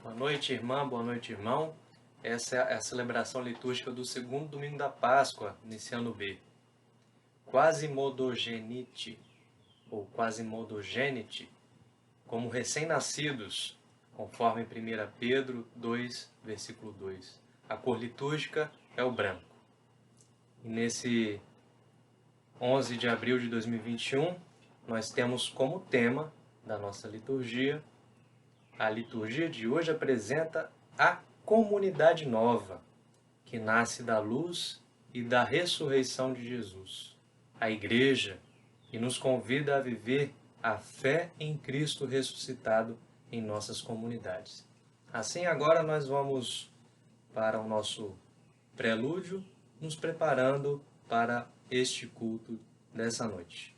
Boa noite, irmã, boa noite, irmão. Essa é a celebração litúrgica do segundo domingo da Páscoa, nesse ano B. Quasimodogenite, ou Quasimodogenite, como recém-nascidos, conforme 1 Pedro 2, versículo 2. A cor litúrgica é o branco. E nesse 11 de abril de 2021, nós temos como tema da nossa liturgia, a liturgia de hoje apresenta a comunidade nova, que nasce da luz e da ressurreição de Jesus. A igreja, que nos convida a viver a fé em Cristo ressuscitado em nossas comunidades. Assim, agora nós vamos para o nosso prelúdio, nos preparando para este culto dessa noite.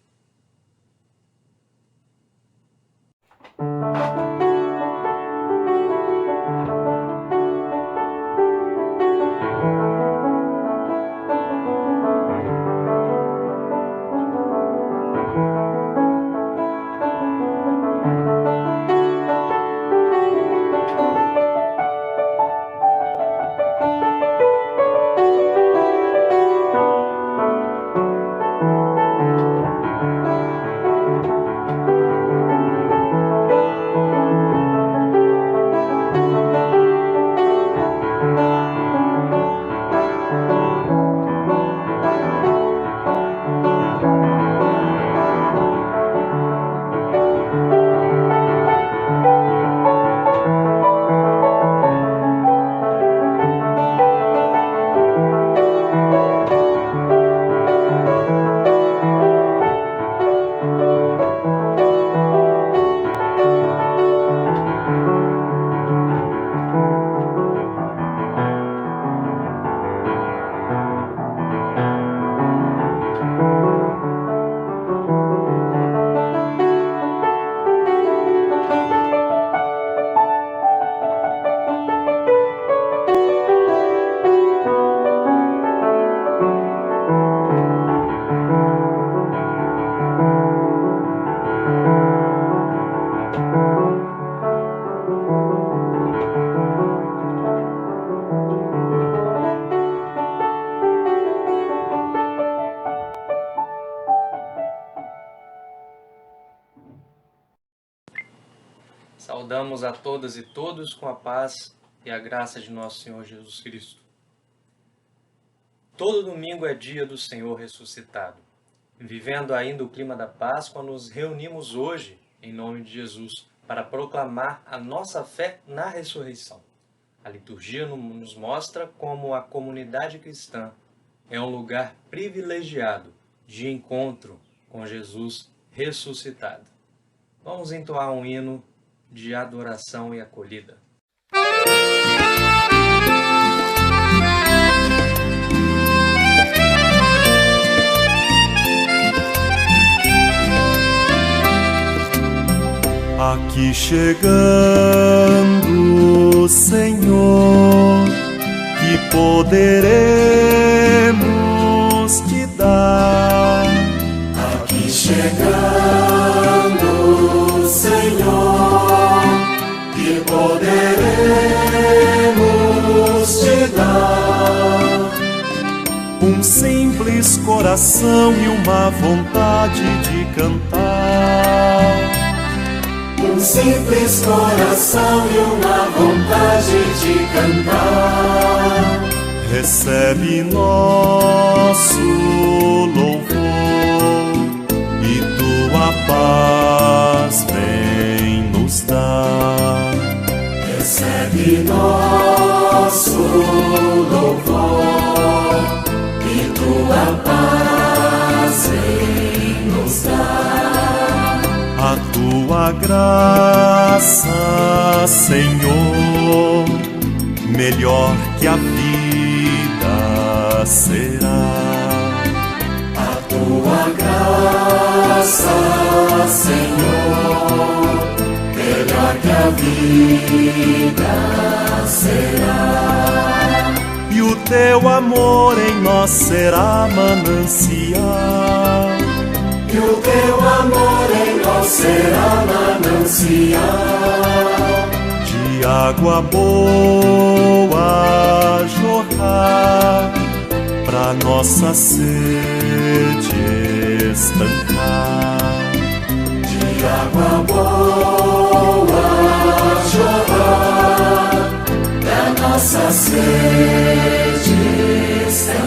Saudamos a todas e todos com a paz e a graça de nosso Senhor Jesus Cristo. Todo domingo é dia do Senhor ressuscitado. Vivendo ainda o clima da Páscoa, nos reunimos hoje, em nome de Jesus, para proclamar a nossa fé na ressurreição. A liturgia nos mostra como a comunidade cristã é um lugar privilegiado de encontro com Jesus ressuscitado. Vamos entoar um hino de adoração e acolhida. Aqui chegando, Senhor, que poderemos te dar. Aqui chegando, Senhor, que poderemos te dar. Um simples coração e uma vontade de cantar. Um simples coração e uma vontade de cantar. Recebe nosso louvor e tua paz vem nos dar. Recebe nosso louvor e tua paz vem nos dar. A tua graça, Senhor, melhor que a vida será. A tua graça, Senhor, melhor que a vida será. E o teu amor em nós será manancial. E o teu amor em nós será manancial de água boa jorrar, pra nossa sede estancar. De água boa jorrar, pra nossa sede estancar.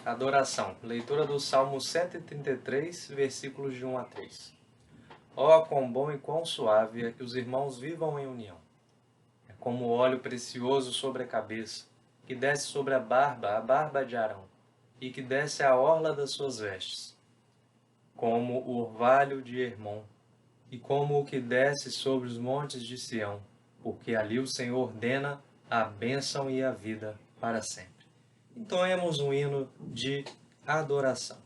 Adoração. Leitura do Salmo 133, versículos de 1 a 3. Ó, quão bom e quão suave é que os irmãos vivam em união. É como óleo precioso sobre a cabeça, que desce sobre a barba de Arão, e que desce à orla das suas vestes. Como o orvalho de Hermon, e como o que desce sobre os montes de Sião, porque ali o Senhor ordena a bênção e a vida para sempre. Entoemos um hino de adoração.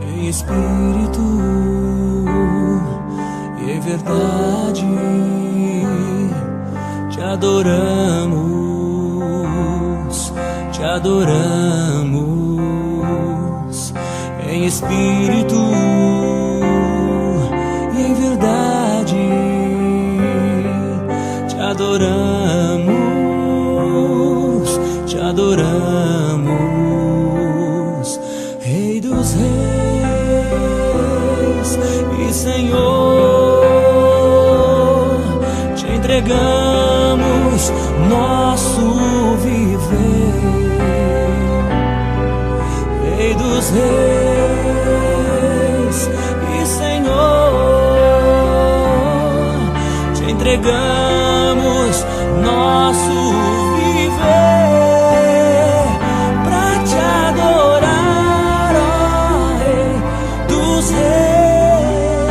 Em espírito e em verdade te adoramos, em espírito e em verdade te adoramos, Rei dos reis e Senhor, te entregamos nosso viver. Rei dos reis e Senhor, te entregamos nosso viver pra te adorar, ó Rei dos reis.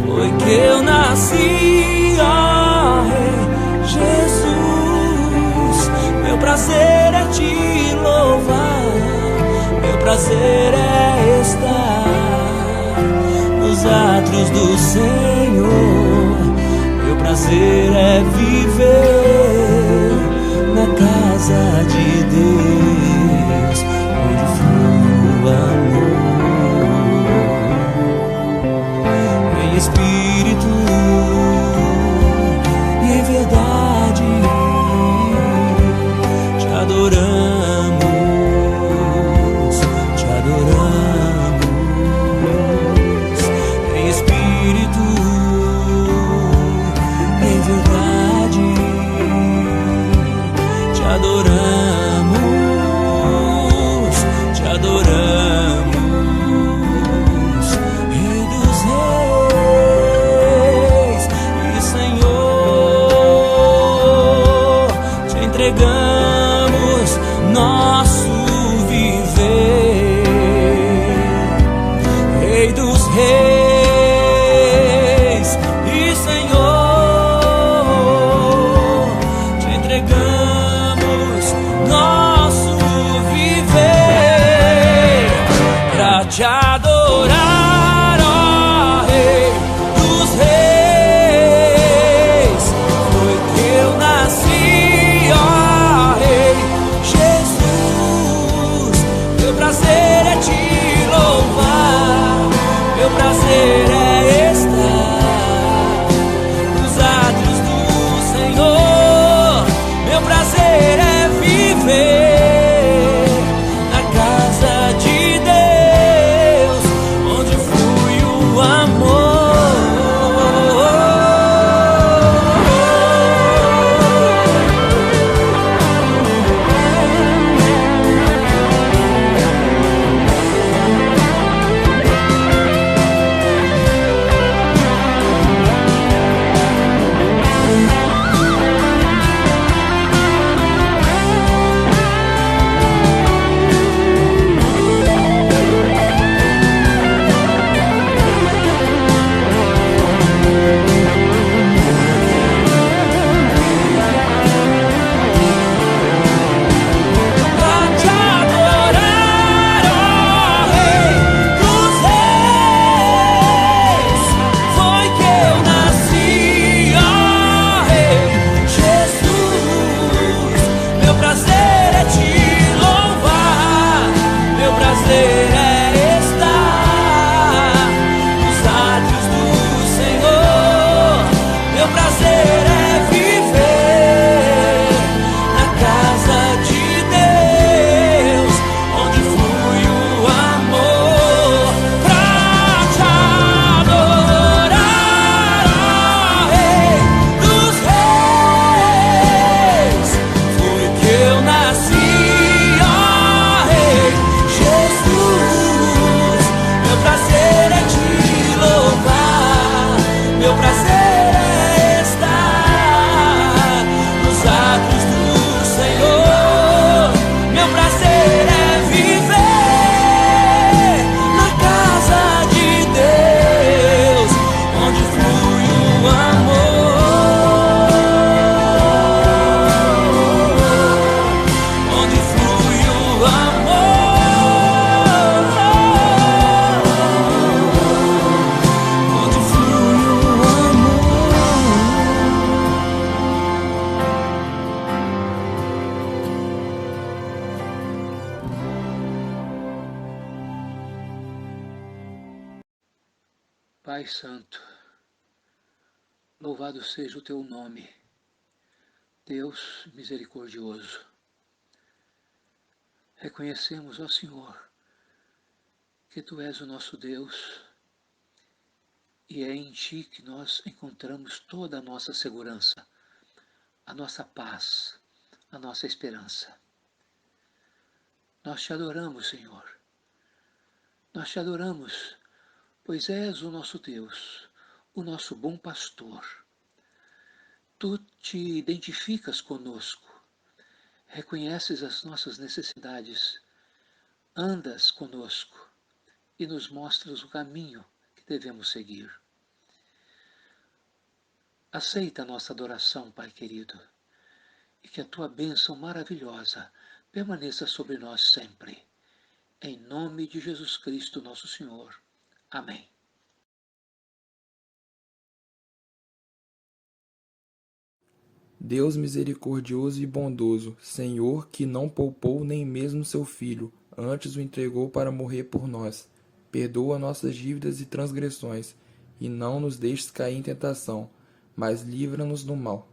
Foi que eu nasci, ó Rei Jesus. Meu prazer é te louvar, meu prazer é estar nos átrios do Senhor. Meu prazer é viver na casa de Deus, onde flui o amor. Em espírito e em verdade te adoramos, em espírito e em verdade te adoramos, Rei dos reis e Senhor, te entregamos nosso viver. Rei dos reis e Senhor, te entregamos Pai Santo, louvado seja o teu nome, Deus misericordioso. Reconhecemos, ó Senhor, que tu és o nosso Deus e é em ti que nós encontramos toda a nossa segurança, a nossa paz, a nossa esperança. Nós te adoramos, Senhor. Nós te adoramos, pois és o nosso Deus, o nosso bom pastor. Tu te identificas conosco, reconheces as nossas necessidades, andas conosco e nos mostras o caminho que devemos seguir. Aceita a nossa adoração, Pai querido, e que a tua bênção maravilhosa permaneça sobre nós sempre. Em nome de Jesus Cristo, nosso Senhor. Amém. Deus misericordioso e bondoso, Senhor, que não poupou nem mesmo seu Filho, antes o entregou para morrer por nós. Perdoa nossas dívidas e transgressões, e não nos deixes cair em tentação, mas livra-nos do mal.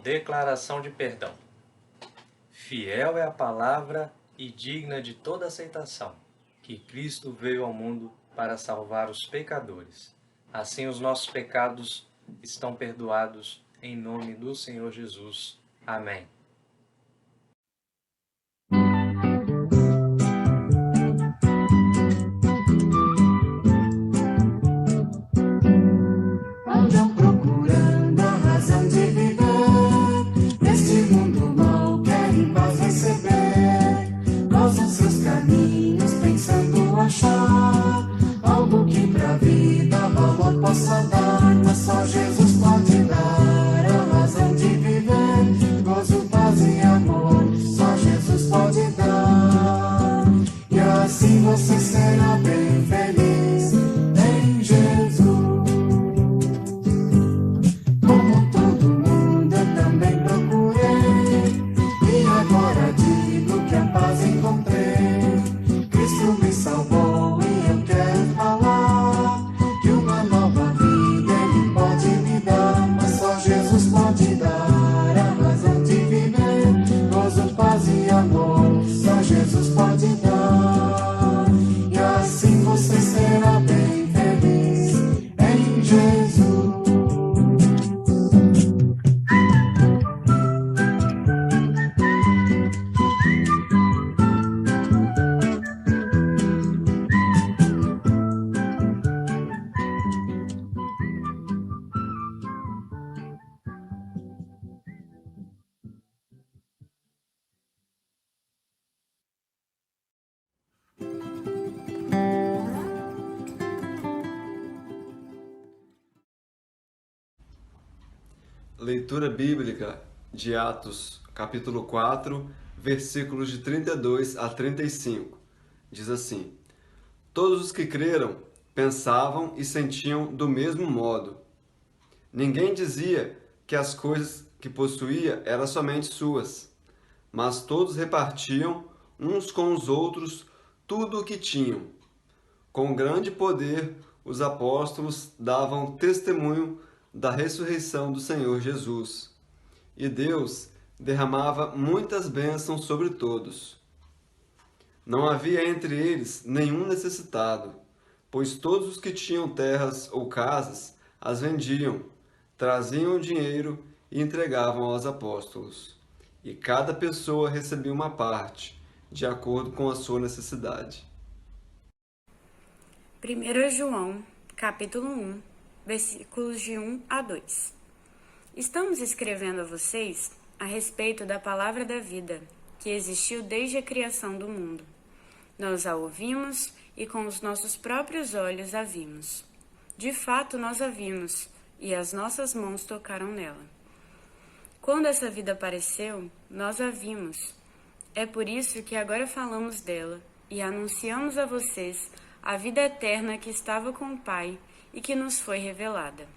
Declaração de perdão. Fiel é a palavra e digna de toda aceitação, que Cristo veio ao mundo para salvar os pecadores. Assim os nossos pecados estão perdoados em nome do Senhor Jesus. Amém. Andam procurando a razão de viver. Neste mundo mal querem paz receber. Cruzam seus caminhos pensando achar algo que pra vida valor possa dar. Mas só Jesus pode dar a razão de viver. Gozo, paz e amor, só Jesus pode dar. E assim você será bem feliz em Jesus. Como todo mundo eu também procurei, e agora digo que a paz encontrei. Cristo me salvou e eu quero falar que uma nova vida Ele pode me dar. Mas só Jesus pode dar a razão de viver. Gozo, paz e amor, só Jesus pode dar. E assim Leitura bíblica de Atos, capítulo 4, versículos de 32 a 35. Diz assim: Todos os que creram pensavam e sentiam do mesmo modo. Ninguém dizia que as coisas que possuía eram somente suas, mas todos repartiam uns com os outros tudo o que tinham. Com grande poder, os apóstolos davam testemunho da ressurreição do Senhor Jesus, e Deus derramava muitas bênçãos sobre todos. Não havia entre eles nenhum necessitado, pois todos os que tinham terras ou casas as vendiam, traziam o dinheiro e entregavam aos apóstolos. E cada pessoa recebia uma parte, de acordo com a sua necessidade. 1 João, capítulo 1, versículos de 1 a 2. Estamos escrevendo a vocês a respeito da palavra da vida, que existiu desde a criação do mundo. Nós a ouvimos e com os nossos próprios olhos a vimos. De fato, nós a vimos, e as nossas mãos tocaram nela. Quando essa vida apareceu, nós a vimos. É por isso que agora falamos dela e anunciamos a vocês a vida eterna que estava com o Pai e que nos foi revelada.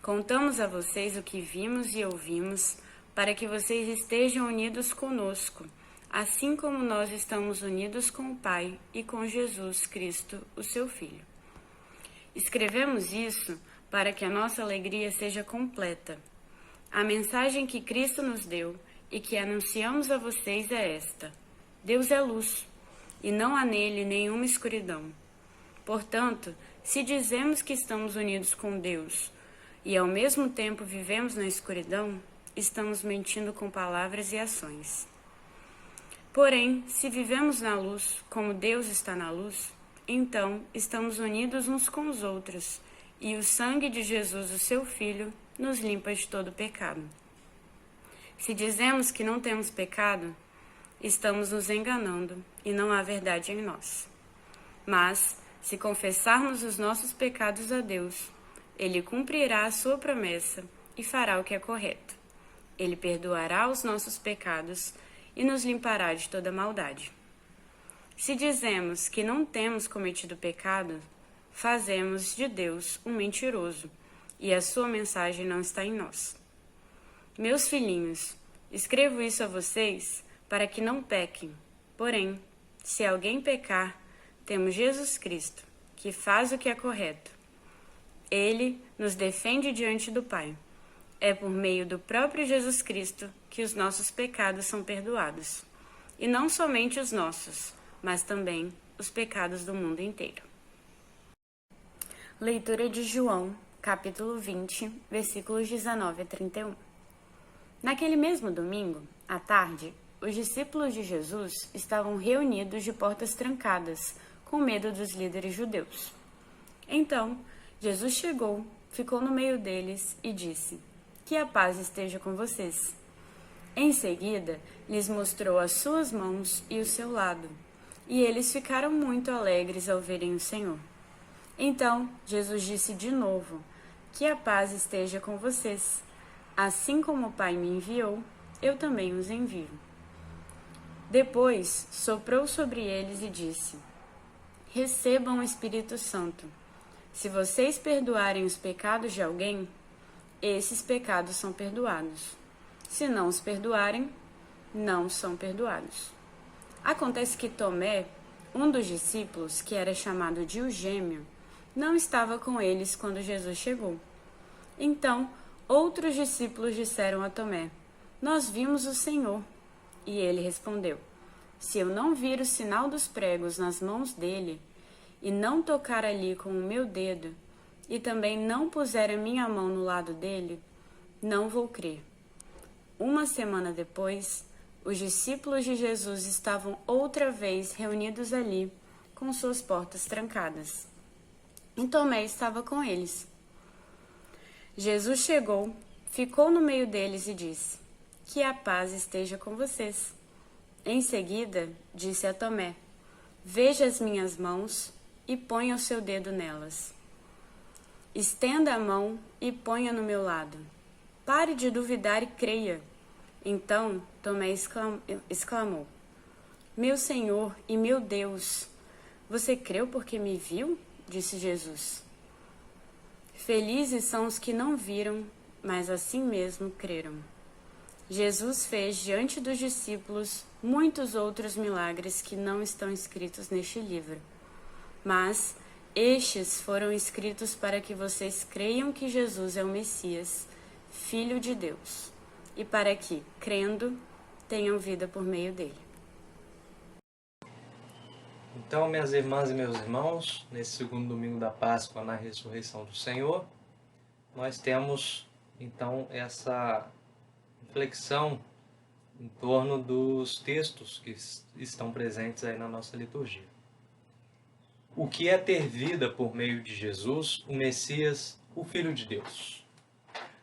Contamos a vocês o que vimos e ouvimos, para que vocês estejam unidos conosco, assim como nós estamos unidos com o Pai e com Jesus Cristo, o seu Filho. Escrevemos isso para que a nossa alegria seja completa. A mensagem que Cristo nos deu e que anunciamos a vocês é esta: Deus é luz, e não há nele nenhuma escuridão. Portanto, se dizemos que estamos unidos com Deus e ao mesmo tempo vivemos na escuridão, estamos mentindo com palavras e ações. Porém, se vivemos na luz, como Deus está na luz, então estamos unidos uns com os outros, e o sangue de Jesus, o seu Filho, nos limpa de todo pecado. Se dizemos que não temos pecado, estamos nos enganando e não há verdade em nós. Mas, se confessarmos os nossos pecados a Deus, Ele cumprirá a sua promessa e fará o que é correto. Ele perdoará os nossos pecados e nos limpará de toda maldade. Se dizemos que não temos cometido pecado, fazemos de Deus um mentiroso, e a sua mensagem não está em nós. Meus filhinhos, escrevo isso a vocês para que não pequem. Porém, se alguém pecar, temos Jesus Cristo, que faz o que é correto. Ele nos defende diante do Pai. É por meio do próprio Jesus Cristo que os nossos pecados são perdoados. E não somente os nossos, mas também os pecados do mundo inteiro. Leitura de João, capítulo 20, versículos 19 a 31. Naquele mesmo domingo, à tarde, os discípulos de Jesus estavam reunidos de portas trancadas, com medo dos líderes judeus. Então, Jesus chegou, ficou no meio deles e disse: Que a paz esteja com vocês. Em seguida, lhes mostrou as suas mãos e o seu lado, e eles ficaram muito alegres ao verem o Senhor. Então, Jesus disse de novo: Que a paz esteja com vocês. Assim como o Pai me enviou, eu também os envio. Depois, soprou sobre eles e disse: Recebam o Espírito Santo. Se vocês perdoarem os pecados de alguém, esses pecados são perdoados. Se não os perdoarem, não são perdoados. Acontece que Tomé, um dos discípulos, que era chamado de o Gêmeo, não estava com eles quando Jesus chegou. Então, outros discípulos disseram a Tomé: Nós vimos o Senhor. E ele respondeu: Se eu não vir o sinal dos pregos nas mãos dele, e não tocar ali com o meu dedo, e também não puser a minha mão no lado dele, não vou crer. Uma semana depois, os discípulos de Jesus estavam outra vez reunidos ali, com suas portas trancadas. E Tomé estava com eles. Jesus chegou, ficou no meio deles e disse: Que a paz esteja com vocês. Em seguida, disse a Tomé: Veja as minhas mãos e ponha o seu dedo nelas. Estenda a mão e ponha no meu lado. Pare de duvidar e creia. Então Tomé exclamou: Meu Senhor e meu Deus! Você creu porque me viu? Disse Jesus. Felizes são os que não viram, mas assim mesmo creram. Jesus fez diante dos discípulos muitos outros milagres que não estão escritos neste livro. Mas estes foram escritos para que vocês creiam que Jesus é o Messias, Filho de Deus, e para que, crendo, tenham vida por meio dele. Então, minhas irmãs e meus irmãos, nesse segundo domingo da Páscoa, na ressurreição do Senhor, nós temos então essa reflexão em torno dos textos que estão presentes aí na nossa liturgia. O que é ter vida por meio de Jesus, o Messias, o Filho de Deus?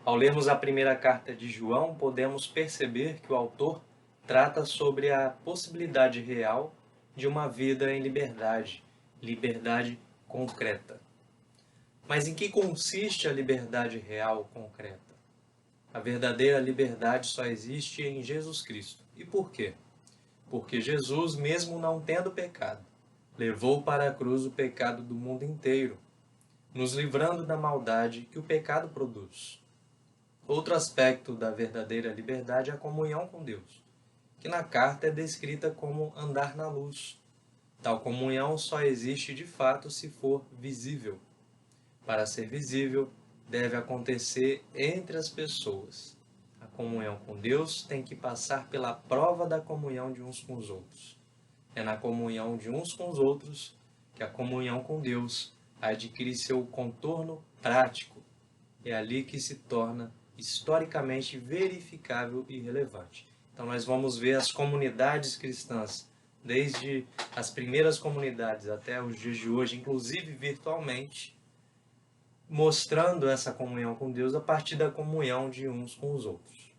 Ao lermos a primeira carta de João, podemos perceber que o autor trata sobre a possibilidade real de uma vida em liberdade, liberdade concreta. Mas em que consiste a liberdade real concreta? A verdadeira liberdade só existe em Jesus Cristo. E por quê? Porque Jesus, mesmo não tendo pecado, levou para a cruz o pecado do mundo inteiro, nos livrando da maldade que o pecado produz. Outro aspecto da verdadeira liberdade é a comunhão com Deus, que na carta é descrita como andar na luz. Tal comunhão só existe de fato se for visível. Para ser visível, deve acontecer entre as pessoas. A comunhão com Deus tem que passar pela prova da comunhão de uns com os outros. É na comunhão de uns com os outros que a comunhão com Deus adquire seu contorno prático. É ali que se torna historicamente verificável e relevante. Então nós vamos ver as comunidades cristãs, desde as primeiras comunidades até os dias de hoje, inclusive virtualmente, mostrando essa comunhão com Deus a partir da comunhão de uns com os outros.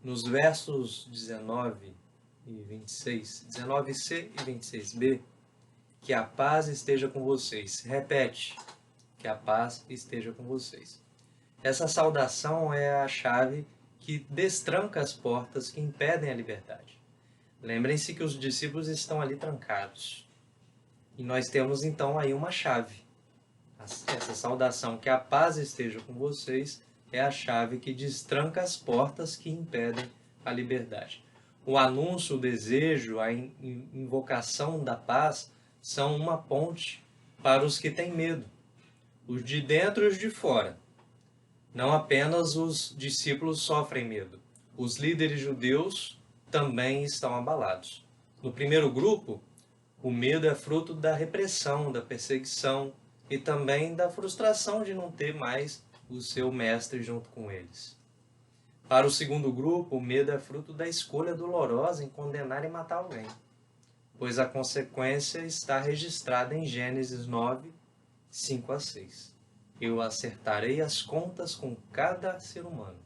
Nos versos 19 e 26, 19c e 26b, que a paz esteja com vocês. Repete, que a paz esteja com vocês. Essa saudação é a chave que destranca as portas que impedem a liberdade. Lembrem-se que os discípulos estão ali trancados. E nós temos então aí uma chave. Essa saudação, que a paz esteja com vocês, é a chave que destranca as portas que impedem a liberdade. O anúncio, o desejo, a invocação da paz são uma ponte para os que têm medo, os de dentro e os de fora. Não apenas os discípulos sofrem medo, os líderes judeus também estão abalados. No primeiro grupo, o medo é fruto da repressão, da perseguição e também da frustração de não ter mais o seu mestre junto com eles. Para o segundo grupo, o medo é fruto da escolha dolorosa em condenar e matar alguém, pois a consequência está registrada em Gênesis 9, 5 a 6. Eu acertarei as contas com cada ser humano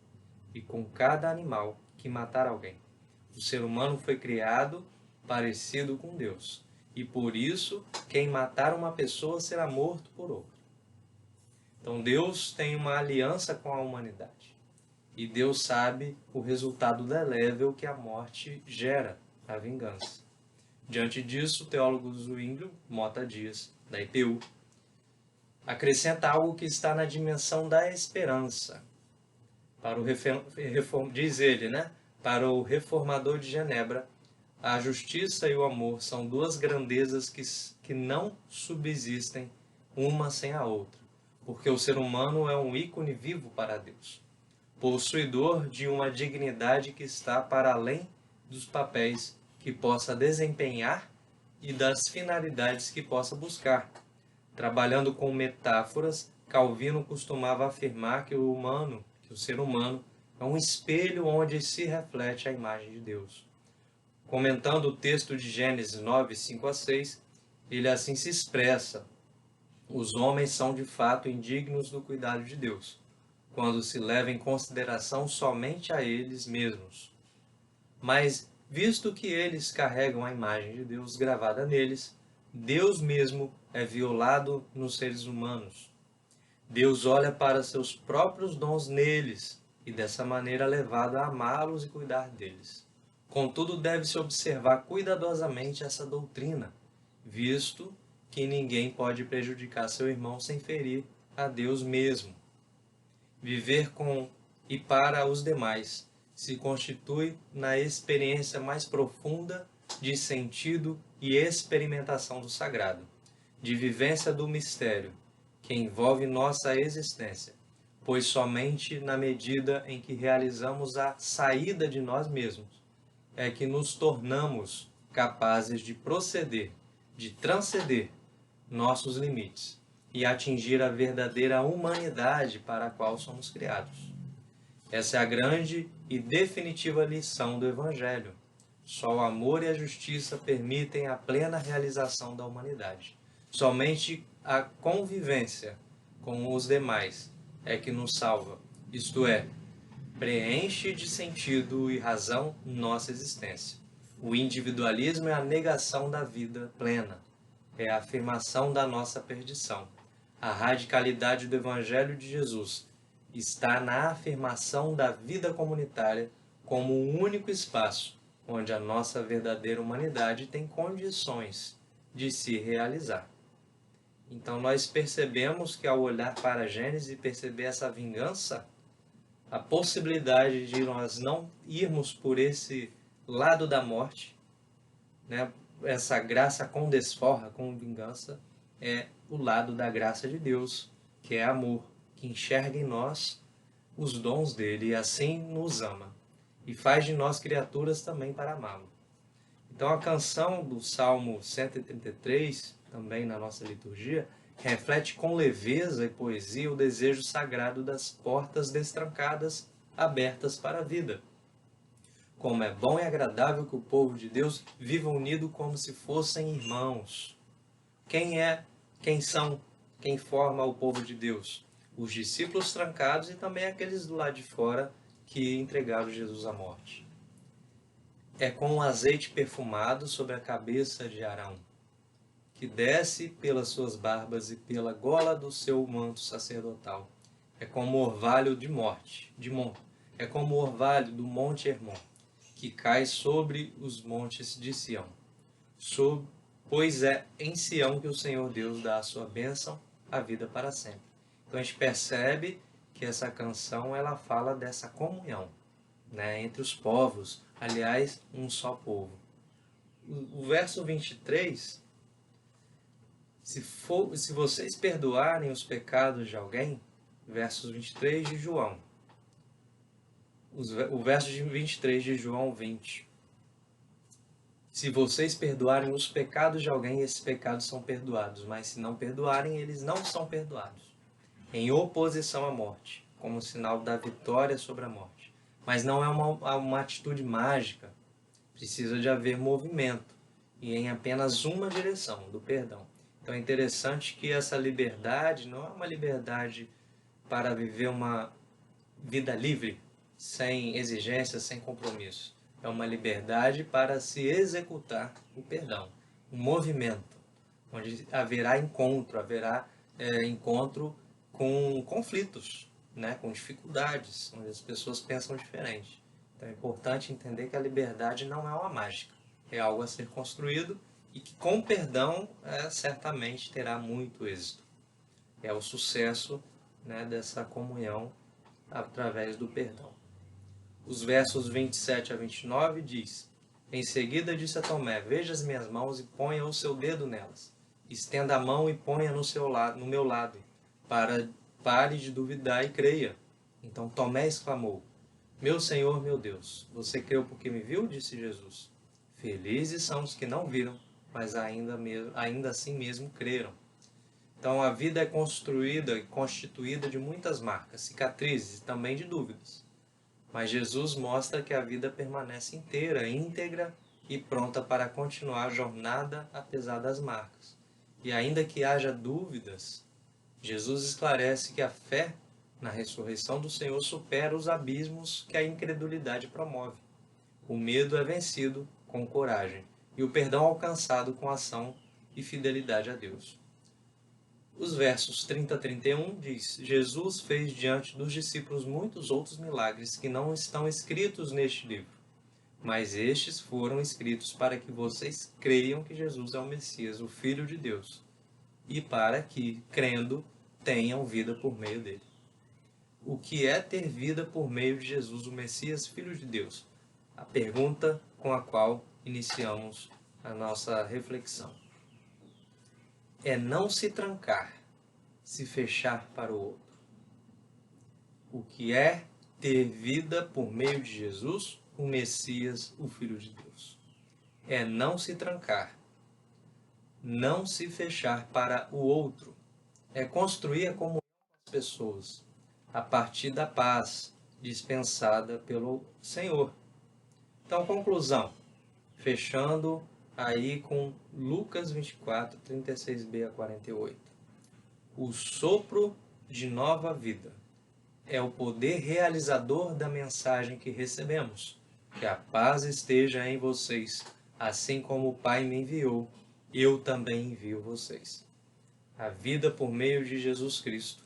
e com cada animal que matar alguém. O ser humano foi criado parecido com Deus, e por isso quem matar uma pessoa será morto por outra. Então Deus tem uma aliança com a humanidade. E Deus sabe o resultado delével que a morte gera, a vingança. Diante disso, o teólogo Zwinglio, Mota Dias, da IPU, acrescenta algo que está na dimensão da esperança. Diz ele, para o reformador de Genebra, a justiça e o amor são duas grandezas que não subsistem uma sem a outra, porque o ser humano é um ícone vivo para Deus, possuidor de uma dignidade que está para além dos papéis que possa desempenhar e das finalidades que possa buscar. Trabalhando com metáforas, Calvino costumava afirmar que o ser humano, é um espelho onde se reflete a imagem de Deus. Comentando o texto de Gênesis 9, 5 a 6, ele assim se expressa: os homens são de fato indignos do cuidado de Deus, quando se leva em consideração somente a eles mesmos. Mas, visto que eles carregam a imagem de Deus gravada neles, Deus mesmo é violado nos seres humanos. Deus olha para seus próprios dons neles e dessa maneira é levado a amá-los e cuidar deles. Contudo, deve-se observar cuidadosamente essa doutrina, visto que ninguém pode prejudicar seu irmão sem ferir a Deus mesmo. Viver com e para os demais se constitui na experiência mais profunda de sentido e experimentação do sagrado, de vivência do mistério, que envolve nossa existência, pois somente na medida em que realizamos a saída de nós mesmos é que nos tornamos capazes de proceder, de transcender nossos limites e atingir a verdadeira humanidade para a qual somos criados. Essa é a grande e definitiva lição do Evangelho. Só o amor e a justiça permitem a plena realização da humanidade. Somente a convivência com os demais é que nos salva, isto é, preenche de sentido e razão nossa existência. O individualismo é a negação da vida plena, é a afirmação da nossa perdição. A radicalidade do Evangelho de Jesus está na afirmação da vida comunitária como o único espaço onde a nossa verdadeira humanidade tem condições de se realizar. Então nós percebemos que ao olhar para a Gênesis e perceber essa vingança, a possibilidade de nós não irmos por esse lado da morte, né? Essa graça com desforra, com vingança, é o lado da graça de Deus, que é amor, que enxerga em nós os dons dele e assim nos ama. E faz de nós criaturas também para amá-lo. Então a canção do Salmo 133, também na nossa liturgia, reflete com leveza e poesia o desejo sagrado das portas destrancadas, abertas para a vida. Como é bom e agradável que o povo de Deus viva unido como se fossem irmãos. Quem forma o povo de Deus? Os discípulos trancados e também aqueles do lado de fora que entregaram Jesus à morte. É com o azeite perfumado sobre a cabeça de Arão, que desce pelas suas barbas e pela gola do seu manto sacerdotal. É como o orvalho é como o orvalho do Monte Hermon, que cai sobre os montes de Sião. Pois é em Sião que o Senhor Deus dá a sua bênção, a vida para sempre. Então a gente percebe que essa canção ela fala dessa comunhão, né, entre os povos, aliás, um só povo. O verso 23, se vocês perdoarem os pecados de alguém, versos 23 de João, o verso de 23 de João 20. Se vocês perdoarem os pecados de alguém, esses pecados são perdoados, mas se não perdoarem, eles não são perdoados. Em oposição à morte, como sinal da vitória sobre a morte. Mas não é uma atitude mágica. Precisa de haver movimento e em apenas uma direção, do perdão. Então é interessante que essa liberdade não é uma liberdade para viver uma vida livre, sem exigências, sem compromisso. É uma liberdade para se executar o perdão. Um movimento, onde haverá encontro com conflitos, né? Com dificuldades, onde as pessoas pensam diferente. Então é importante entender que a liberdade não é uma mágica. É algo a ser construído e que com perdão certamente terá muito êxito. É o sucesso, né, dessa comunhão através do perdão. Os versos 27 a 29 diz: Em seguida disse a Tomé, veja as minhas mãos e ponha o seu dedo nelas. Estenda a mão e ponha no meu lado. Pare de duvidar e creia. Então Tomé exclamou, meu Senhor, meu Deus, você creu porque me viu? Disse Jesus. Felizes são os que não viram, mas ainda assim mesmo creram. Então a vida é construída e constituída de muitas marcas, cicatrizes e também de dúvidas. Mas Jesus mostra que a vida permanece inteira, íntegra e pronta para continuar a jornada apesar das marcas. E ainda que haja dúvidas, Jesus esclarece que a fé na ressurreição do Senhor supera os abismos que a incredulidade promove. O medo é vencido com coragem e o perdão alcançado com ação e fidelidade a Deus. Os versos 30 a 31 diz: Jesus fez diante dos discípulos muitos outros milagres que não estão escritos neste livro, mas estes foram escritos para que vocês creiam que Jesus é o Messias, o Filho de Deus, e para que, crendo, tenham vida por meio dele. O que é ter vida por meio de Jesus, o Messias, Filho de Deus? A pergunta com a qual iniciamos a nossa reflexão. É não se trancar, se fechar para o outro. O que é ter vida por meio de Jesus, o Messias, o Filho de Deus? É não se trancar, não se fechar para o outro. É construir a comunhão com as pessoas, a partir da paz dispensada pelo Senhor. Então, conclusão, fechando aí com Lucas 24, 36b a 48. O sopro de nova vida é o poder realizador da mensagem que recebemos. Que a paz esteja em vocês, assim como o Pai me enviou, eu também envio vocês. A vida por meio de Jesus Cristo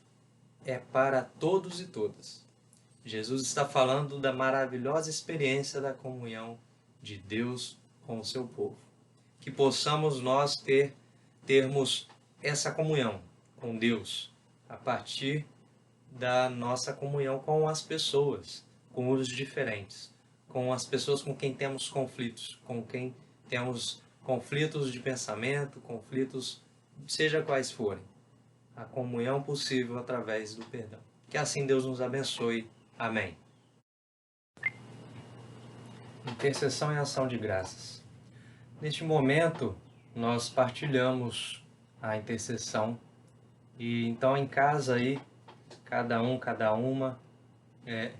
é para todos e todas. Jesus está falando da maravilhosa experiência da comunhão de Deus com o seu povo. Que possamos nós termos essa comunhão com Deus a partir da nossa comunhão com as pessoas, com os diferentes, com as pessoas com quem temos conflitos, com quem temos conflitos de pensamento, conflitos, seja quais forem. A comunhão possível através do perdão. Que assim Deus nos abençoe. Amém. Intercessão e ação de graças. Neste momento, nós partilhamos a intercessão e então em casa aí, cada um, cada uma,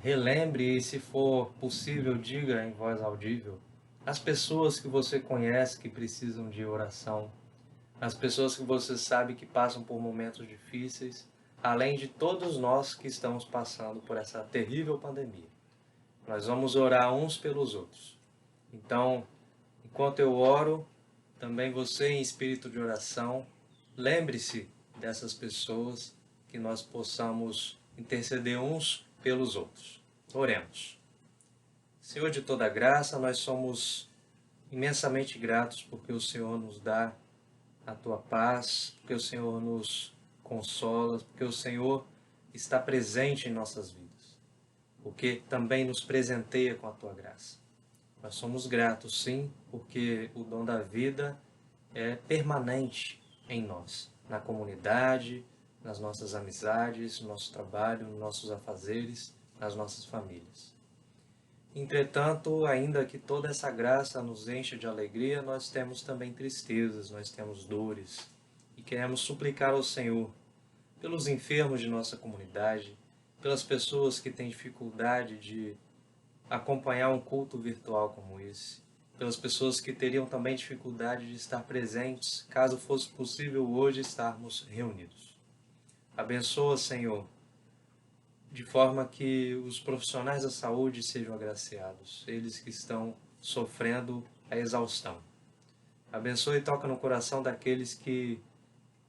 relembre e, se for possível, diga em voz audível as pessoas que você conhece que precisam de oração, as pessoas que você sabe que passam por momentos difíceis, além de todos nós que estamos passando por essa terrível pandemia. Nós vamos orar uns pelos outros. Então, enquanto eu oro, também você em espírito de oração, lembre-se dessas pessoas, que nós possamos interceder uns pelos outros. Oremos. Senhor de toda graça, nós somos imensamente gratos porque o Senhor nos dá a Tua paz, porque o Senhor nos consola, porque o Senhor está presente em nossas vidas, porque também nos presenteia com a Tua graça. Nós somos gratos, sim, porque o dom da vida é permanente em nós, na comunidade, nas nossas amizades, no nosso trabalho, nos nossos afazeres, nas nossas famílias. Entretanto, ainda que toda essa graça nos encha de alegria, nós temos também tristezas, nós temos dores, e queremos suplicar ao Senhor pelos enfermos de nossa comunidade, pelas pessoas que têm dificuldade de acompanhar um culto virtual como esse, pelas pessoas que teriam também dificuldade de estar presentes, caso fosse possível hoje estarmos reunidos. Abençoa, Senhor, de forma que os profissionais da saúde sejam agraciados, eles que estão sofrendo a exaustão. Abençoa e toca no coração daqueles que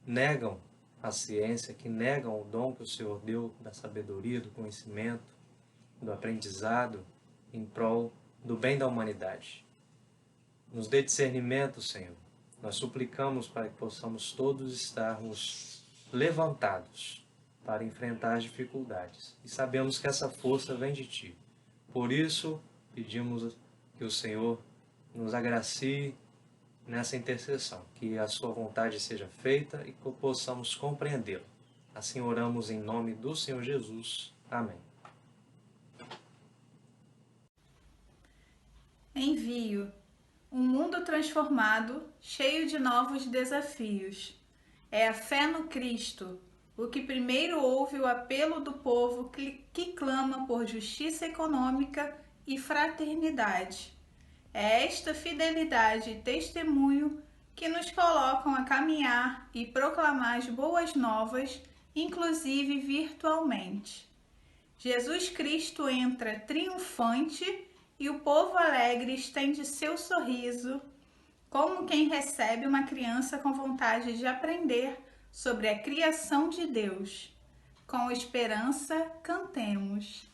negam a ciência, que negam o dom que o Senhor deu da sabedoria, do conhecimento, do aprendizado, em prol do bem da humanidade. Nos dê discernimento, Senhor. Nós suplicamos para que possamos todos estarmos levantados para enfrentar as dificuldades. E sabemos que essa força vem de Ti. Por isso, pedimos que o Senhor nos agracie nessa intercessão, que a Sua vontade seja feita e que possamos compreendê-la. Assim oramos em nome do Senhor Jesus. Amém. Envio. Um mundo transformado, cheio de novos desafios. É a fé no Cristo, o que primeiro ouve o apelo do povo que clama por justiça econômica e fraternidade. É esta fidelidade e testemunho que nos colocam a caminhar e proclamar as boas novas, inclusive virtualmente. Jesus Cristo entra triunfante e o povo alegre estende seu sorriso, como quem recebe uma criança com vontade de aprender sobre a criação de Deus. Com esperança, cantemos.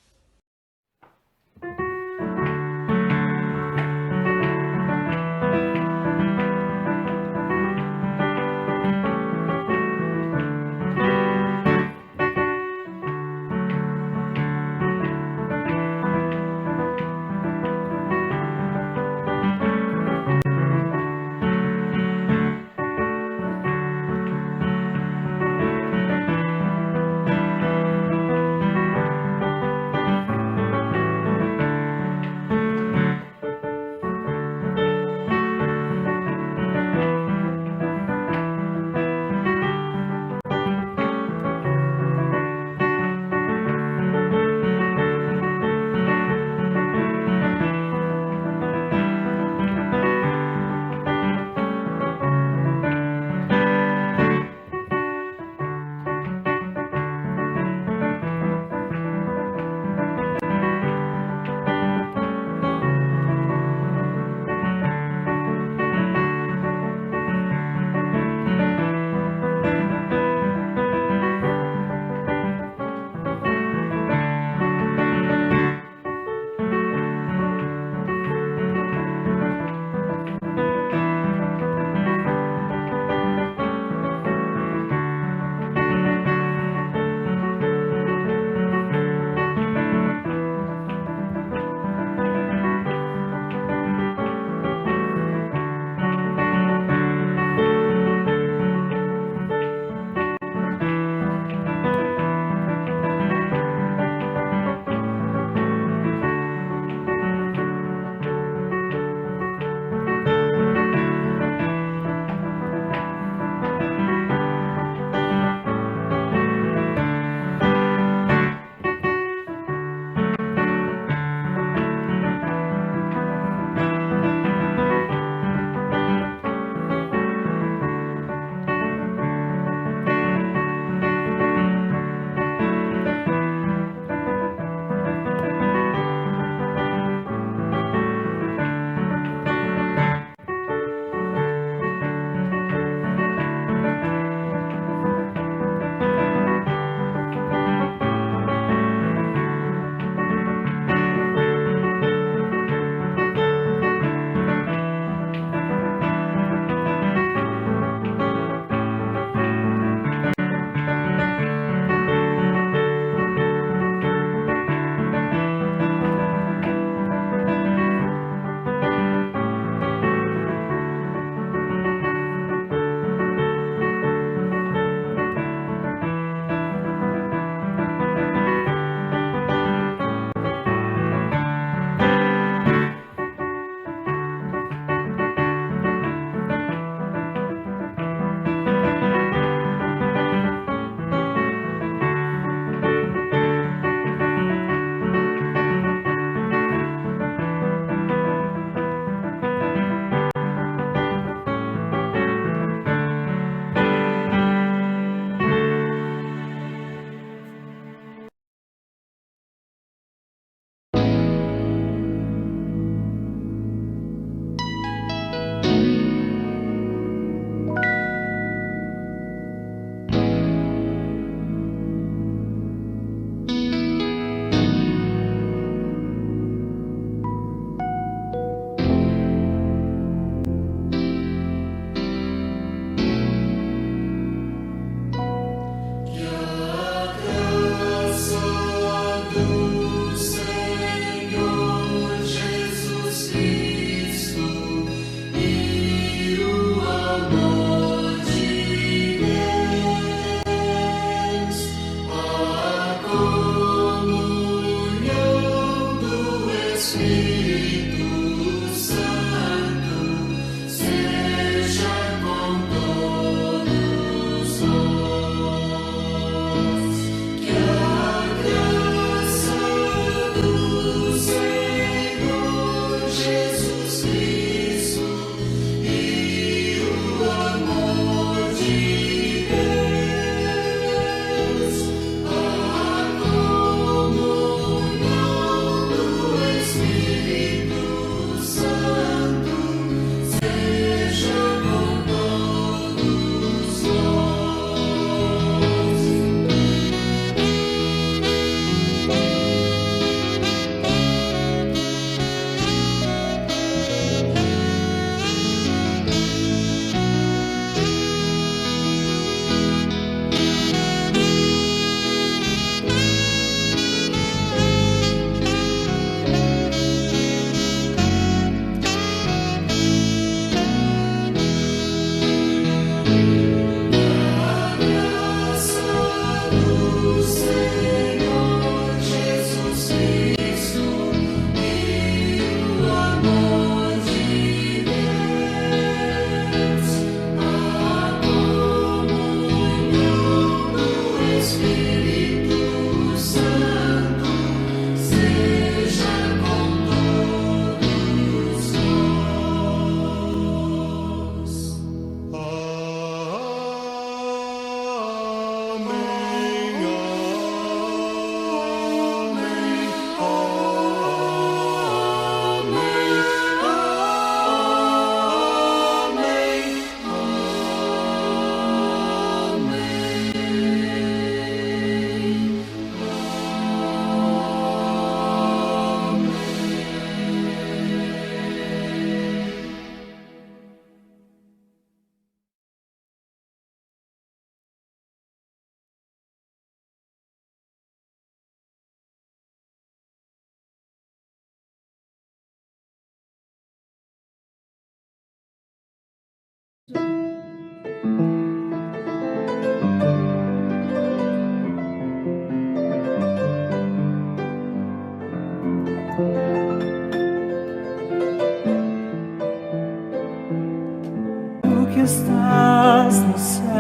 Tu que estás no céu,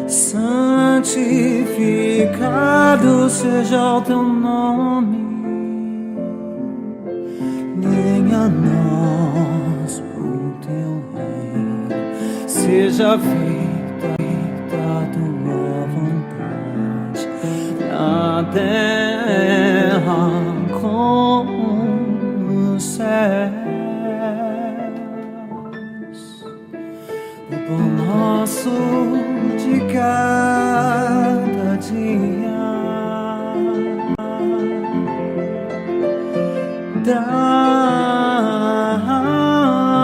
santificado seja o teu nome. Venha a nós o teu reino, seja feita a tua vontade, na terra como nos céus. O pão nosso de cada dia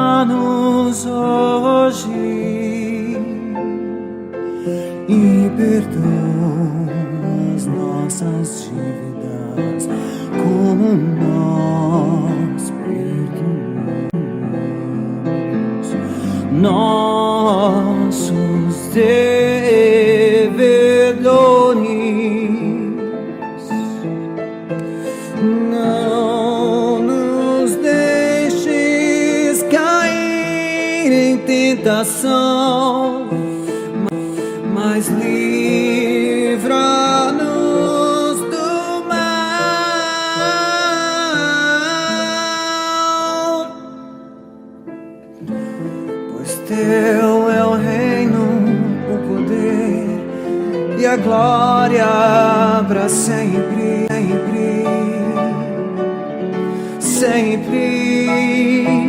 dá-nos hoje e perdoa as nossas dívidas como nós perdoamos nossos devedores. Não nos deixes cair em tentação, mas livra-nos do mal. Pois teu é o reino, o poder e a glória para sempre, sempre, sempre.